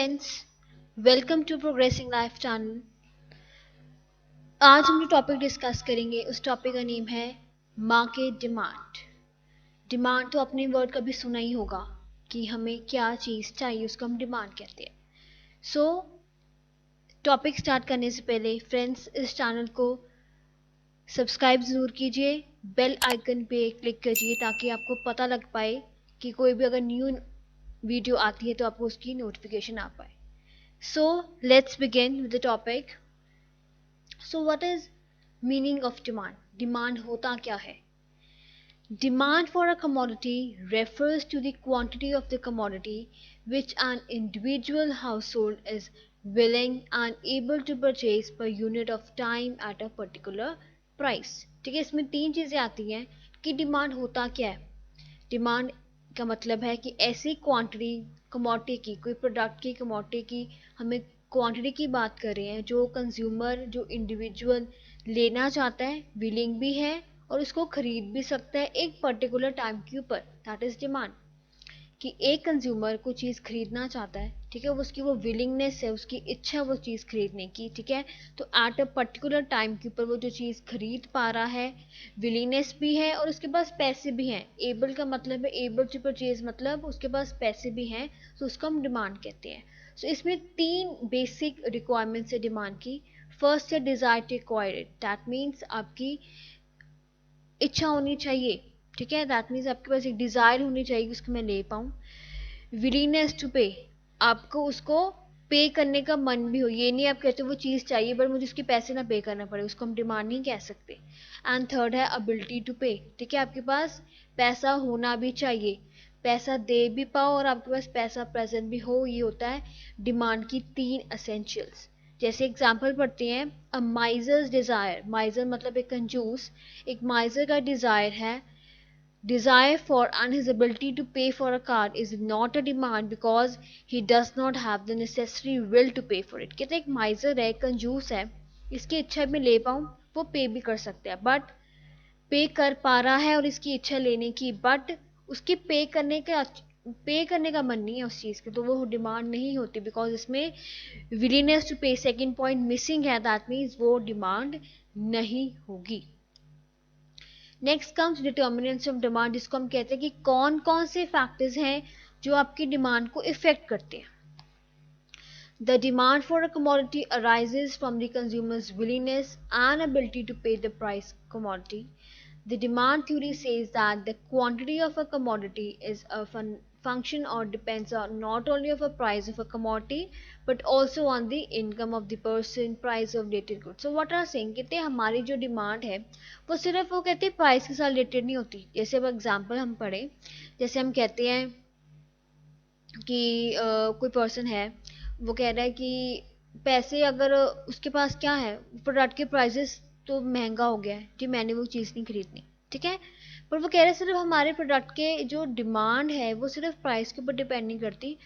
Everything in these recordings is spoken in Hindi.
Friends, welcome to progressing life channel. आज हम जो टॉपिक डिस्कस करेंगे उस टॉपिक का नेम है मार्केट डिमांड। डिमांड तो अपने वर्ड कभी सुना ही होगा कि हमें क्या चीज़ चाहिए, उसको हम डिमांड कहते हैं। सो टॉपिक स्टार्ट करने से पहले फ्रेंड्स, इस चैनल को सब्सक्राइब ज़रूर कीजिए, बेल आइकन पे क्लिक कीजिए ताकि आपको पता लग पाए कि कोई भी अगर न्यू वीडियो आती है तो आपको उसकी नोटिफिकेशन आ पाए। So let's begin with the topic. So what is meaning of demand? Demand होता क्या है? Demand for a commodity refers to the quantity of the commodity which an individual household is willing and able to purchase per unit of time at a particular price. ठीक है, इसमें तीन चीजें आती हैं कि डिमांड होता क्या है। डिमांड का मतलब है कि ऐसी क्वांटिटी कमोडिटी की, कोई प्रोडक्ट की कमोडिटी की हमें क्वांटिटी की बात कर रहे हैं जो कंज्यूमर, जो इंडिविजुअल लेना चाहता है, विलिंग भी है और उसको खरीद भी सकता है एक पर्टिकुलर टाइम के ऊपर। That is demand. कि एक कंज्यूमर कोई चीज़ खरीदना चाहता है, ठीक है, उसकी वो विलिंगनेस है, उसकी इच्छा है वो चीज़ खरीदने की, ठीक है। तो एट अ पर्टिकुलर टाइम के ऊपर वो जो चीज़ खरीद पा रहा है, विलिंगनेस भी है और उसके पास पैसे भी हैं। एबल का मतलब है, एबल टू परचेज मतलब उसके पास पैसे भी हैं, तो उसको हम डिमांड कहते हैं। सो इसमें तीन बेसिक रिक्वायरमेंट्स है डिमांड की। फर्स्ट है desire to acquire it, that means आपकी इच्छा होनी चाहिए, ठीक है। दैट मीन्स आपके पास एक डिजायर होनी चाहिए कि उसको मैं ले पाऊँ। विलीनेस टू पे, आपको उसको पे करने का मन भी हो, ये नहीं आप कहते हो वो चीज़ चाहिए बट मुझे उसके पैसे ना पे करना पड़े, उसको हम डिमांड नहीं कह सकते। एंड थर्ड है अबिलिटी टू पे, ठीक है, आपके पास पैसा होना भी चाहिए, पैसा दे भी पाओ और आपके पास पैसा प्रेजेंट भी हो। ये होता है डिमांड की तीन असेंशियल्स। जैसे एग्जाम्पल पढ़ते हैं, अ माइजर्स डिजायर, माइजर मतलब एक कंजूस, एक माइजर का डिजायर है, desire for and his ability to pay for a car is not a demand because he does not have the necessary will to pay for it। कहते हैं एक माइजर है, कंजूस है, इसकी इच्छा में ले पाऊँ, वो पे भी कर सकता है, बट पे कर पा रहा है और इसकी इच्छा लेने की, बट उसकी पे करने का मन नहीं है उस चीज़ के, तो वो डिमांड नहीं होती बिकॉज इसमें विलीनेस टू पे सेकेंड पॉइंट मिसिंग है। दैट मीन्स वो डिमांड नहीं होगी। Next comes determinants of demand, जिसको हम कहते हैं कि कौन कौन से फैक्टर्स हैं जो आपकी डिमांड को इफेक्ट करते हैं। The demand for a commodity arises from the consumer's willingness and ability to pay the price commodity. The demand theory says that the quantity of a commodity is a function or depends on not only of a price of a commodity but also on the income of the person, price of related goods. So what are saying, कहते हैं हमारी जो डिमांड है वो सिर्फ वो कहते हैं प्राइस के साथ रिलेटेड नहीं होती। जैसे अब एग्जांपल हम पढ़े, जैसे हम कहते हैं कि कोई पर्सन है, वो कह रहा है कि पैसे अगर उसके पास क्या है, प्रोडक्ट के प्राइसेस तो महंगा हो गया है जी, मैंने वो चीज़ नहीं खरीदनी, ठीक है। पर वो कह रहे हैं सिर्फ हमारे प्रोडक्ट के जो डिमांड है वो सिर्फ प्राइस के ऊपर डिपेंड नहीं करती,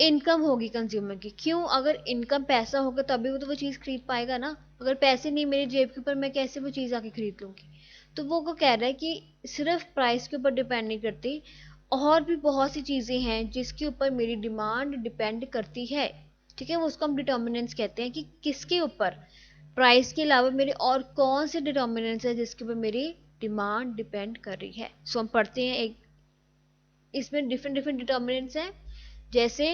इनकम होगी कंज्यूमर की। क्यों? अगर इनकम पैसा होगा तभी वो तो वो चीज़ खरीद पाएगा ना, अगर पैसे नहीं मेरी जेब के ऊपर मैं कैसे वो चीज़ आके खरीद लूँगी। तो वो कह रहा है कि सिर्फ प्राइस के ऊपर डिपेंड नहीं करती, और भी बहुत सी चीज़ें हैं जिसके ऊपर मेरी डिमांड डिपेंड करती है, ठीक है। वो उसको हम डिटर्मिनेंट्स कहते हैं कि किसके ऊपर, प्राइस के अलावा मेरे और कौन से डिटर्मिनेंट्स है जिसके ऊपर मेरी डिमांड डिपेंड कर रही है। सो हम पढ़ते हैं, एक इसमें डिफरेंट डिफरेंट डिटर्मिनेंट्स हैं। जैसे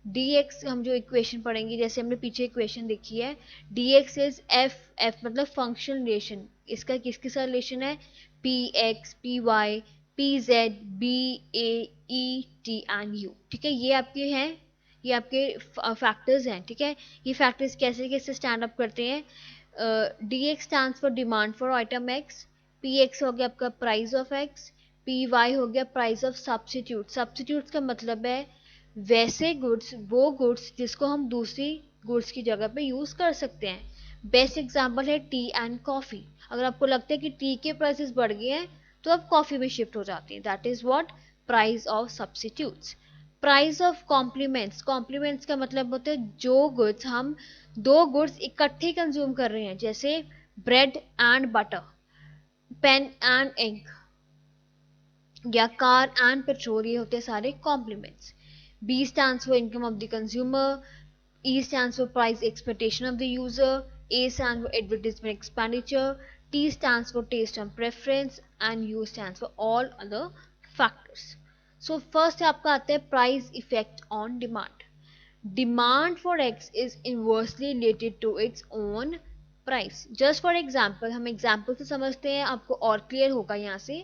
dx, हम जो इक्वेशन पढ़ेंगे, जैसे हमने पीछे इक्वेशन देखी है, dx इज f मतलब फंक्शन रिलेशन, इसका किसके साथ रिलेशन है, px py pz bet and u, ठीक है। ये आपके हैं, ये आपके फैक्टर्स हैं, ठीक है। ये फैक्टर्स कैसे कैसे स्टैंड अप करते हैं। dx stands for demand for item x, px हो गया आपका price of x, P Y हो गया प्राइस ऑफ सब्सिट्यूट। सब्सिट्यूट का मतलब है वैसे गुड्स, वो गुड्स जिसको हम दूसरी गुड्स की जगह पे यूज कर सकते हैं। बेस्ट एग्जांपल है टी एंड कॉफी। अगर आपको लगता है कि टी के प्राइसेस बढ़ गए हैं तो आप कॉफी में शिफ्ट हो जाते हैं। That is what price of substitutes. Price of complements, complements का मतलब होता है जो गुड्स हम, दो गुड्स इकट्ठे कंज्यूम कर रहे हैं, जैसे bread and butter, pen and ink, या कार एंड पेट्रोल, ये होते हैं सारे complements. B stands for income of the consumer, E stands for price expectation of the user, A stands for advertisement expenditure, T stands for taste and preference, and U stands for all other factors. So first आपका आता है price effect on demand. Demand for X is inversely related to its own price. Just for example, हम एग्जाम्पल से समझते हैं, आपको और क्लियर होगा यहाँ से.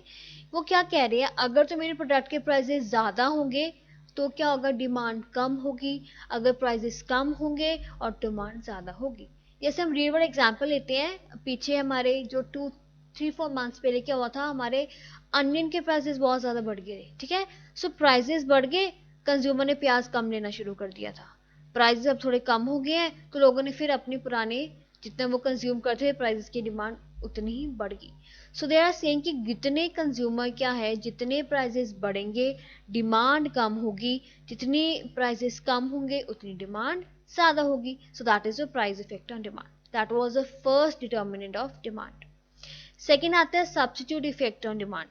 वो क्या कह रहे हैं, अगर तो मेरे प्रोडक्ट के प्राइसेस ज़्यादा होंगे तो क्या होगा, डिमांड कम होगी. अगर प्राइसेस कम होंगे और डिमांड ज़्यादा होगी. जैसे हम रियल वर्ल्ड एग्जाम्पल लेते हैं, पीछे हमारे जो 2-3-4 मंथ्स पहले क्या हुआ था, हमारे अनियन के प्राइसेस बहुत ज़्यादा बढ़ गए. ठीक है, सो प्राइसेस बढ़ गए, कंज्यूमर ने प्याज कम लेना शुरू कर दिया था. प्राइसेस अब थोड़े कम हो गए हैं तो लोगों ने फिर अपने पुराने जितना वो कंज्यूम करते हैं प्राइसेस की डिमांड उतनी ही बढ़ गई. सो दे आर सेइंग कि जितने कंज्यूमर क्या है, जितने प्राइसेस बढ़ेंगे डिमांड कम होगी, जितनी प्राइसेस कम होंगे उतनी डिमांड ज़्यादा होगी. So that is the price effect on demand. That was the first determinant of demand. Second आता है substitute effect on demand.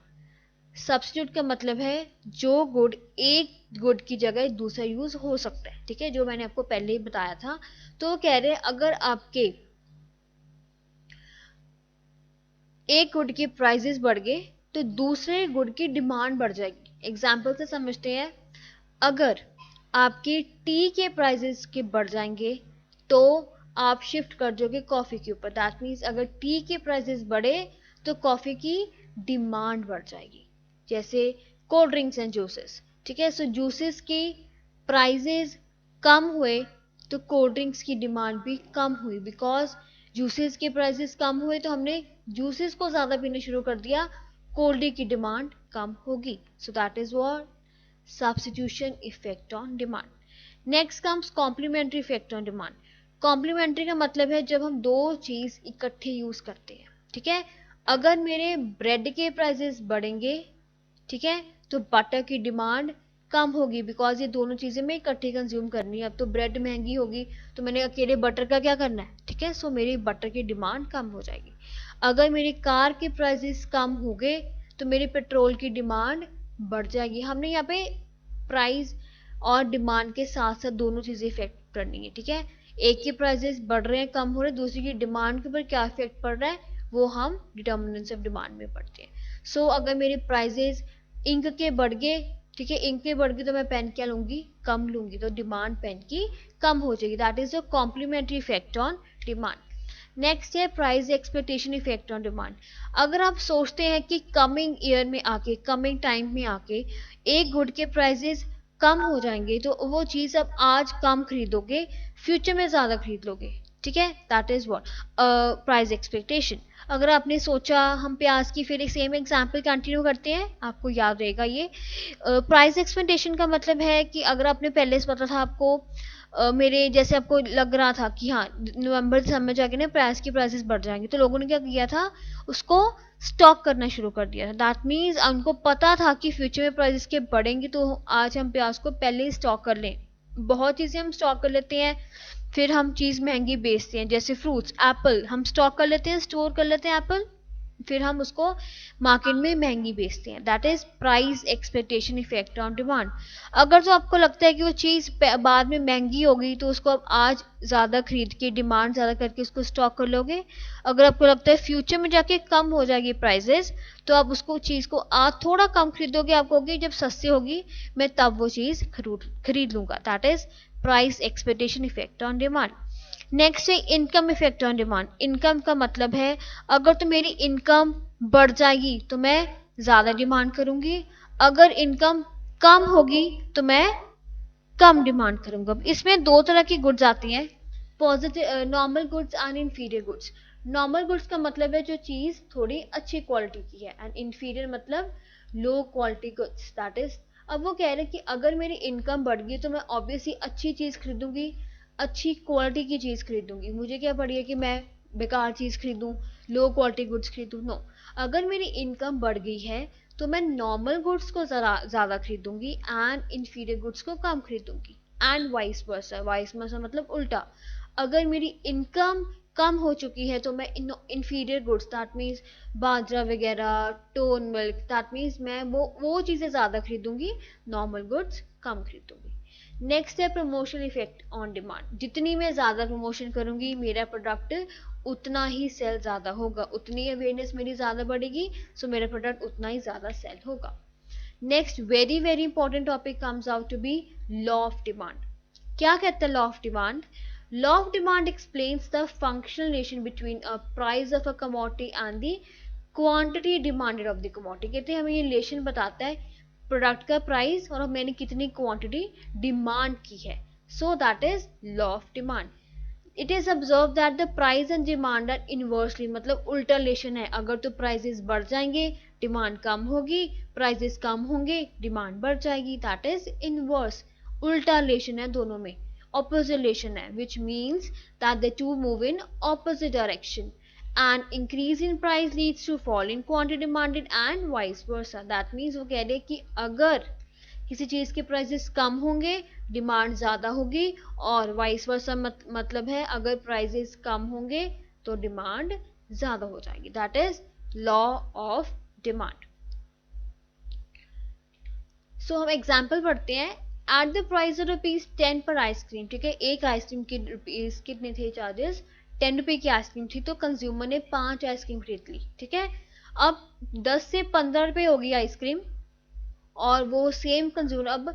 Substitute का मतलब है जो गुड एक गुड की जगह दूसरा यूज हो सकता है. ठीक है, जो मैंने आपको पहले ही बताया था. तो कह रहे हैं अगर आपके एक गुड के प्राइसेस बढ़ गए तो दूसरे गुड की डिमांड बढ़ जाएगी. एग्जाम्पल से समझते हैं, अगर आपके टी के प्राइसेस के बढ़ जाएंगे तो आप शिफ्ट कर दोगे कॉफी के ऊपर. दैट मीन्स अगर टी के प्राइसेस बढ़े तो कॉफी की डिमांड बढ़ जाएगी. जैसे कोल्ड ड्रिंक्स एंड जूसेस. ठीक है, सो जूसेस की प्राइसेस कम हुए तो कोल्ड ड्रिंक्स की डिमांड भी कम हुई. बिकॉज जूसेस के प्राइसेस कम हुए तो हमने जूसेस को ज़्यादा पीना शुरू कर दिया, कोल्ड ड्रिंक की डिमांड कम होगी. So that is what substitution effect on demand. Next comes complementary effect on demand. Complementary का मतलब है जब हम दो चीज़ इकट्ठे यूज करते हैं. ठीक है, अगर मेरे ब्रेड के प्राइसेस बढ़ेंगे, ठीक है, तो बटर की डिमांड कम होगी. बिकॉज ये दोनों चीज़ें मैं इकट्ठी कंज्यूम करनी है. अब तो ब्रेड महंगी होगी तो मैंने अकेले बटर का क्या करना है. ठीक है, सो मेरी बटर की डिमांड कम हो जाएगी. अगर मेरी कार के प्राइसेस कम हो गए तो मेरी पेट्रोल की डिमांड बढ़ जाएगी. हमने यहाँ पे प्राइस और डिमांड के साथ साथ दोनों चीज़ें इफेक्ट करनी है. ठीक है, एक के प्राइसेस बढ़ रहे हैं, कम हो रहे हैं, दूसरी की डिमांड के ऊपर क्या इफेक्ट पड़ रहा है वो हम डिटर्मिनेंट्स ऑफ डिमांड में पढ़ते हैं. सो अगर मेरे प्राइसेस इंक के बढ़ गए, ठीक है, इंक के बढ़ गए तो मैं पेन क्या लूंगी, कम लूंगी, तो डिमांड पेन की कम हो जाएगी. That is the complementary effect on demand. Next है price expectation effect on demand. अगर आप सोचते हैं कि कमिंग ईयर में आके, कमिंग टाइम में आके एक गुड के प्राइसेस कम हो जाएंगे तो वो चीज़ आप आज कम खरीदोगे, फ्यूचर में ज़्यादा खरीद लोगे. ठीक है, that is what price expectation. अगर आपने सोचा, हम प्याज की फिर एक सेम एग्जांपल कंटिन्यू करते हैं, आपको याद रहेगा ये. प्राइस एक्सपेक्टेशन का मतलब है कि अगर आपने पहले से पता था आपको, मेरे जैसे आपको लग रहा था कि हाँ नवंबर दिसंबर जाके ना प्याज की प्राइसेस बढ़ जाएंगे, तो लोगों ने क्या किया था, उसको स्टॉक करना शुरू कर दिया था. दैट मीन्स उनको पता था कि फ्यूचर में प्राइसेस के बढ़ेंगे तो आज हम प्याज को पहले ही स्टॉक कर लें. बहुत चीज़ें हम स्टॉक कर लेते हैं, फिर हम चीज़ महंगी बेचते हैं. जैसे फ्रूट्स, एप्पल हम स्टॉक कर लेते हैं, स्टोर कर लेते हैं एप्पल, फिर हम उसको मार्केट में महंगी बेचते हैं. That is price expectation effect on demand. अगर तो आपको लगता है कि वो चीज़ बाद में महंगी होगी तो उसको आप आज ज़्यादा खरीद के डिमांड ज़्यादा करके उसको स्टॉक कर लोगे. अगर आपको लगता है फ्यूचर में जाके कम हो जाएगी प्राइसेस तो आप उसको चीज़ को आज थोड़ा कम खरीदोगे, आप कहोगे जब सस्ती होगी मैं तब वो चीज़ खरीद लूँगा. That is price expectation effect on demand. Next है income effect on demand. Income का मतलब है अगर तो मेरी इनकम बढ़ जाएगी तो मैं ज़्यादा डिमांड करूँगी, अगर इनकम कम होगी तो मैं कम डिमांड करूँगा. इसमें दो तरह की गुड्स आती हैं, positive normal goods and inferior goods. Normal goods का मतलब है जो चीज़ थोड़ी अच्छी क्वालिटी की है, एंड इन्फीरियर मतलब low quality goods. That is, अब वो कह रहे हैं कि अगर मेरी इनकम बढ़ गई तो मैं ऑब्वियसली अच्छी चीज़ खरीदूंगी, अच्छी क्वालिटी की चीज़ खरीदूंगी. मुझे क्या पड़ी कि मैं बेकार चीज़ खरीदूं, लो क्वालिटी गुड्स खरीदूं. नो, अगर मेरी इनकम बढ़ गई है तो मैं नॉर्मल गुड्स को ज़्यादा खरीदूंगी एंड इन्फीरियर गुड्स को कम खरीदूंगी. And vice versa. Vice versa मतलब उल्टा. अगर मेरी इनकम कम हो चुकी है तो मैं इन्फीरियर गुड्स, दैट मीन्स बाजरा वगैरह, टोन मिल्क, दैट मीन्स मैं वो चीज़ें ज़्यादा खरीदूंगी, नॉर्मल गुड्स कम खरीदूंगी. नेक्स्ट है प्रमोशन इफेक्ट ऑन डिमांड। जितनी मैं ज़्यादा प्रमोशन करूंगी मेरा प्रोडक्ट उतना ही सेल ज़्यादा होगा, उतनी अवेयरनेस मेरी ज़्यादा बढ़ेगी, सो मेरा प्रोडक्ट उतना ही ज़्यादा सेल होगा। Next very very important topic comes out to be law of demand. क्या कहता है law of demand? Law of demand explains the functional relation between a price of a commodity and the quantity demanded of the commodity. कहते हैं हमें ये रिलेशन बताता है प्रोडक्ट का प्राइस और मैंने कितनी क्वांटिटी डिमांड की है। So that is law of demand. It is observe that the price and demand are inversely, मतलब उल्टा रिलेशन है। अगर तो प्राइसेस बढ़ जाएंगे डिमांड कम होगी, प्राइसेस कम होंगे डिमांड बढ़ जाएगी। दैट इज इनवर्स, उल्टा रिलेशन है दोनों में, opposite relation है, which means that the two move in opposite direction. An increase in price leads to fall in quantity demanded and vice versa. That means वो कह रहे हैं कि अगर किसी चीज के प्राइसेस कम होंगे डिमांड ज्यादा होगी, और वाइस वर्सा मतलब है अगर प्राइसेस कम होंगे तो डिमांड ज्यादा हो जाएगी। That is law of demand. So हम एग्जाम्पल पढ़ते हैं। एट द प्राइस ऑफ ₹10 पर आइसक्रीम, ठीक है, एक आइसक्रीम के रुपीज कितने थे चार्जेस? ₹10 की आइसक्रीम थी, तो कंज्यूमर ने 5 आइसक्रीम खरीद ली, ठीक है। अब 10 से 15 रुपए होगी आइसक्रीम, और वो सेम कंज्यूमर अब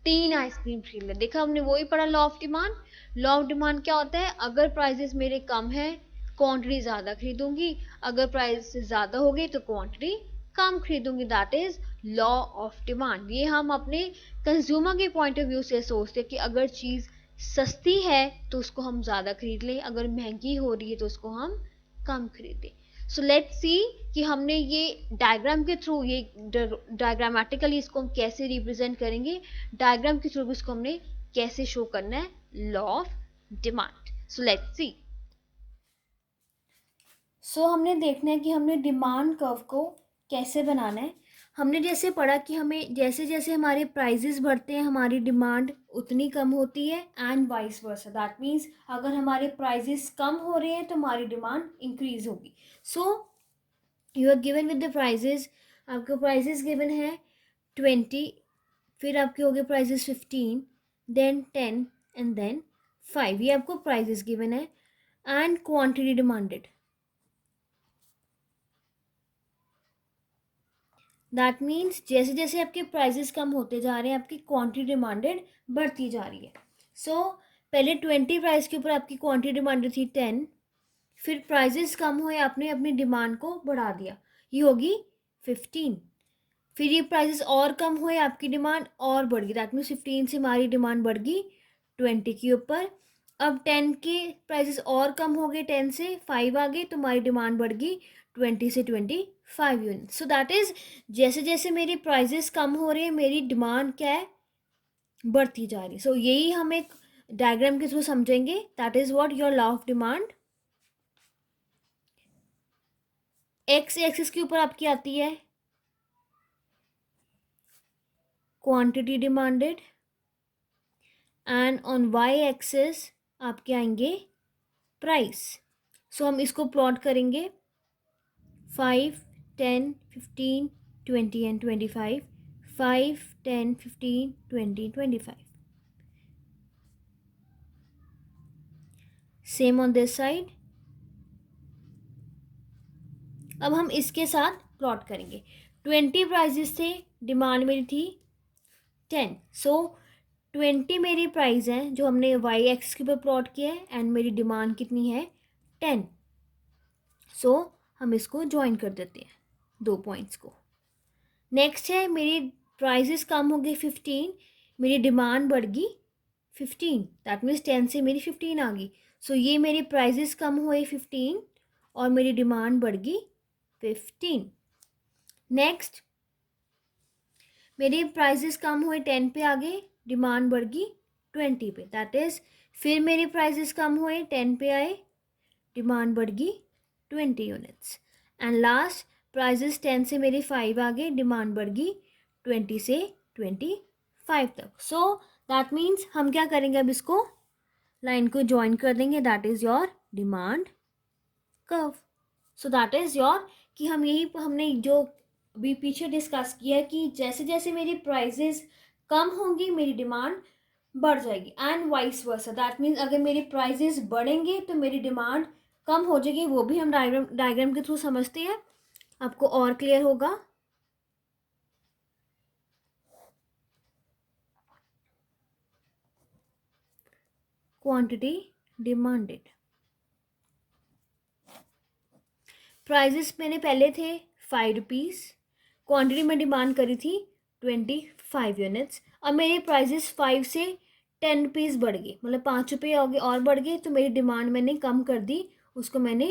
3 आइसक्रीम खरीद ले। देखा हमने वही पढ़ा law of demand. Law of demand क्या होता है? अगर प्राइसेस मेरे कम है क्वांटिटी ज्यादा खरीदूंगी, अगर प्राइस ज्यादा होगी तो क्वांटिटी कम खरीदूंगी। That is law of demand. ये हम अपने कंज्यूमर के पॉइंट ऑफ व्यू से सोचते हैं कि अगर चीज सस्ती है तो उसको हम ज्यादा खरीद लें, अगर महंगी हो रही है तो उसको हम कम खरीदें। सो लेट्स सी कि हमने ये डायग्राम के थ्रू, ये डायग्रामेटिकली इसको हम कैसे रिप्रेजेंट करेंगे, डायग्राम के थ्रू इसको हमने कैसे शो करना है law of demand. So let's see. So हमने देखना है कि हमने डिमांड कर्व को कैसे बनाना है। हमने जैसे पढ़ा कि हमें जैसे जैसे हमारे प्राइजेस बढ़ते हैं हमारी डिमांड उतनी कम होती है, and vice versa. That means अगर हमारे प्राइजेस कम हो रहे हैं तो हमारी डिमांड इंक्रीज होगी। So you are given with the prices, आपके प्राइजेस गिवन है 20, फिर आपके हो गए प्राइजेस 15, देन 10 एंड देन 5। ये आपको प्राइजेस गिवन है and quantity demanded. That means जैसे जैसे आपके प्राइजेस कम होते जा रहे हैं आपकी क्वांटिटी डिमांडेड बढ़ती जा रही है। सो पहले 20 प्राइस के ऊपर आपकी क्वांटिटी डिमांडेड थी 10, फिर प्राइजेस कम हुए आपने अपनी डिमांड को बढ़ा दिया, ये होगी 15। फिर ये प्राइसेस और कम हुए आपकी डिमांड और बढ़ गई, दैट मीन्स 15 से हमारी डिमांड बढ़ गई 20 के ऊपर। अब 10 के प्राइसेस और कम हो गए, 10 से 5 आ गए तो हमारी डिमांड बढ़ गई 20 से 25 यूनिट। सो दैट इज जैसे जैसे मेरी प्राइसेस कम हो रहे हैं मेरी डिमांड क्या है? बढ़ती जा रही। सो यही हम एक डायग्राम के थ्रू समझेंगे। That is what your law of demand. X axis के ऊपर आपकी आती है quantity demanded, and on Y axis आपके आएंगे प्राइस। सो हम इसको प्लॉट करेंगे 5, 10, 15, 20 and 25, 5, 10, 15, 20, 25। Same on this side. अब हम इसके साथ प्लॉट करेंगे। 20 प्राइजेस थे, डिमांड मेरी थी 10। सो 20 मेरी प्राइस है जो हमने वाई एक्स के ऊपर प्लॉट किया है, एंड मेरी डिमांड कितनी है? 10। सो हम इसको ज्वाइन कर देते हैं दो पॉइंट्स को। नेक्स्ट है मेरी प्राइसेस कम हो गई 15, मेरी डिमांड बढ़ गई 15, दैट मीन्स 10 से मेरी 15 आ गई। सो ये मेरी प्राइसेस कम हुए 15 और मेरी डिमांड बढ़ गई 15। नेक्स्ट मेरी प्राइसेस कम हुए 10 पे आ गए, डिमांड बढ़ गई 20 पे, दैट इज फिर मेरी प्राइसेस कम हुए 10 पे आए, डिमांड बढ़ गई 20 यूनिट्स, एंड लास्ट प्राइजेस 10 से मेरी 5 आ गए, डिमांड बढ़ गई 20 से 25 तक। सो दैट मीन्स हम क्या करेंगे, अब इसको लाइन को ज्वाइन कर देंगे, that is your demand curve. So that is your कि हम यही हमने जो अभी पीछे डिस्कस किया कि जैसे जैसे मेरी प्राइजेस कम होंगी मेरी डिमांड बढ़ जाएगी, and vice versa. That means अगर मेरे प्राइजेस बढ़ेंगे तो मेरी डिमांड कम हो जाएगी। वो भी हम डायग्राम के थ्रू समझते हैं, आपको और क्लियर होगा। क्वांटिटी डिमांडेड, प्राइजेस मैंने पहले थे 5 रुपीज़, क्वांटिटी में डिमांड करी थी 25 यूनिट्स। अब मेरे प्राइजेस 5 से 10 रुपीज़ बढ़ गए, मतलब 5 रुपये हो गए और बढ़ गए, तो मेरी डिमांड मैंने कम कर दी, उसको मैंने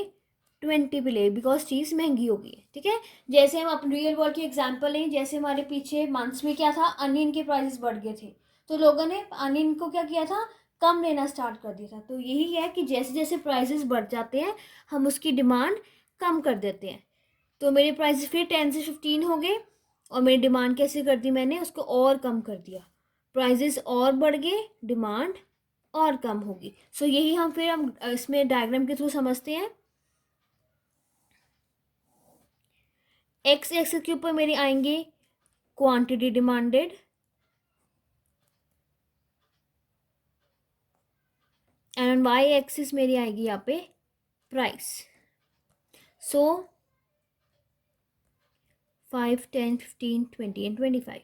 20 पे ले, बिकॉज चीज़ महंगी हो गई है। ठीक है, जैसे हम अपने रियल वर्ल्ड की एग्जांपल लें, जैसे हमारे पीछे मंथ्स में क्या था, अनियन के प्राइसेस बढ़ गए थे, तो लोगों ने अनियन को क्या किया था, कम लेना स्टार्ट कर दिया था। तो यही है कि जैसे जैसे प्राइसेस बढ़ जाते हैं हम उसकी डिमांड कम कर देते हैं। तो मेरे प्राइस फिर 10 से 15 हो गए, और मेरी डिमांड कैसे कर दी मैंने, उसको और कम कर दिया, प्राइजेस और बढ़ गए, डिमांड और कम होगी। सो यही हम फिर हम इसमें डायग्राम के थ्रू समझते हैं। एक्स एक्स के ऊपर मेरे आएंगे quantity demanded, and Y axis मेरी आएगी यहाँ पे price. So 5, 10, 15, 20 and 25।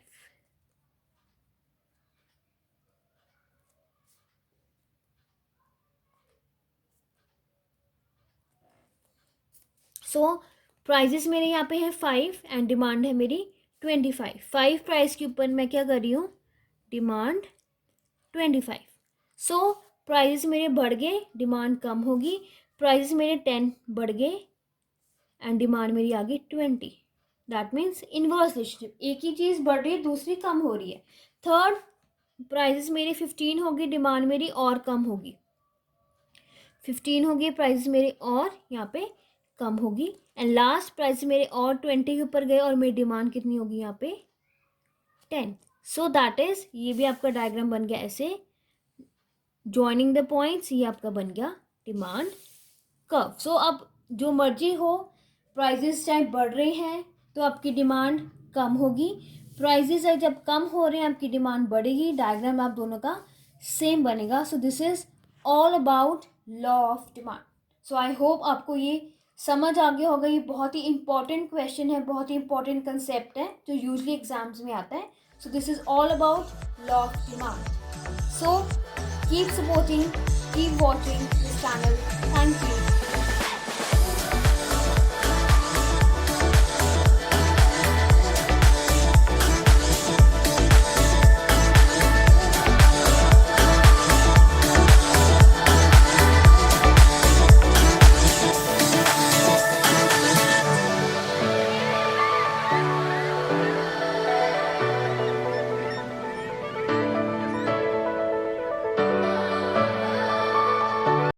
So prices मेरे यहाँ पे है 5 एंड डिमांड है मेरी 25। 5 प्राइस के ऊपर मैं क्या कर रही हूँ, डिमांड 25। सो प्राइजेस मेरे बढ़ गए, डिमांड कम होगी, प्राइजेस मेरे 10 बढ़ गए एंड डिमांड मेरी आ गई 20। दैट मीन्स इनवर्स रिलेशनशिप, एक ही चीज़ बढ़ रही है दूसरी कम हो रही है। थर्ड, प्राइजेस मेरे 15 होगी, डिमांड मेरी और कम होगी, 15 होगी प्राइजेस मेरे और यहाँ पे कम होगी, एंड लास्ट प्राइस मेरे और 20 के ऊपर गए और मेरी डिमांड कितनी होगी यहाँ पे 10। सो दैट इज, ये भी आपका डायग्राम बन गया ऐसे, ज्वाइनिंग द पॉइंट्स, ये आपका बन गया डिमांड कर्व। सो अब जो मर्जी हो, प्राइजेस चाहे बढ़ रहे हैं तो आपकी डिमांड कम होगी, प्राइजेस जब कम हो रहे हैं आपकी डिमांड बढ़ेगी, डायग्राम आप दोनों का सेम बनेगा। So this is all about law of demand. So I hope आपको ये समझ आ गया होगा। ये बहुत ही इंपॉर्टेंट क्वेश्चन है, बहुत ही इंपॉर्टेंट कंसेप्ट है जो यूजली एग्जाम्स में आता है। So this is all about law of demand. So keep supporting, keep watching this channel. Thank you.